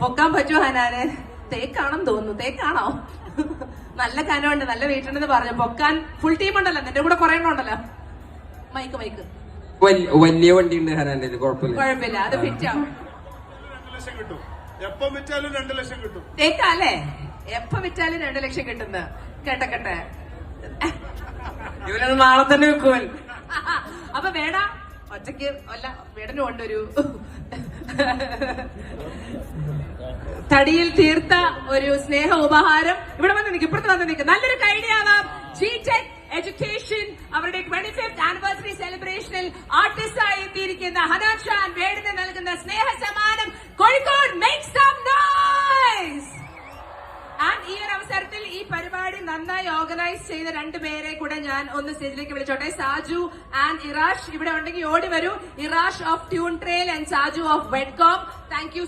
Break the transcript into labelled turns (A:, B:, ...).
A: പൊക്കാൻ പറ്റുമോ ഹനാനെ? തേക്കാണെന്ന് തോന്നുന്നു. തേക്കാണോ? നല്ല കനമുണ്ട്, നല്ല വെയിറ്റ് ഉണ്ടെന്ന് പറഞ്ഞു. പൊക്കാൻ ഫുൾ ടീം ഉണ്ടല്ലോ, നിന്റെ കൂടെ കുറെ ഉണ്ടല്ലോ. മൈക്ക്
B: വലിയ വണ്ടി ഉണ്ട് ഹനാന്റെ, കുഴപ്പമില്ല,
A: അത് ഫിറ്റ് ആവും.
C: എപ്പം വിറ്റാലും 2 ലക്ഷം കിട്ടും.
A: തേക്കല്ലേ? എപ്പം വിറ്റാലും 2 ലക്ഷം കിട്ടുന്ന കേട്ടെ.
B: ഇവനത് നാളെ തന്നെ വെക്കുവൻ.
A: അപ്പൊ വേട ഒറ്റയ്ക്ക് അല്ല, വേടനും കൊണ്ടൊരു തടിയിൽ തീർത്ത ഒരു സ്നേഹ ഉപഹാരം. ഇവിടെ വന്ന് നിൽക്കും, ഇപ്പുറത്ത് വന്ന് നിൽക്കും. നല്ലൊരു ഐഡിയ ആവാം. ജിടെക് എഡ്യൂക്കേഷൻ അവരുടെ 25th ആനിവേഴ്സറി സെലിബ്രേഷനിൽ ആർട്ടിസ്റ്റായി എത്തിയിരിക്കുന്ന ഹനാൻ ഷാൻ വേടിന് നൽകുന്ന സ്നേഹ സമ്മാനം Kozhikode. Make some noise. And ഈ ഒരു അവസരത്തിൽ ഈ പരിപാടി നന്നായി ഓർഗനൈസ് ചെയ്ത 2 പേരെ കൂടെ ഞാൻ ഒന്ന് സ്റ്റേജിലേക്ക് വിളിച്ചോട്ടെ. സാജു ആൻഡ് ഇറാഷ് ഇവിടെ ഉണ്ടെങ്കിൽ ഓടി വരൂ. Irash of tune trail and Saju of Wedcom. Thank U.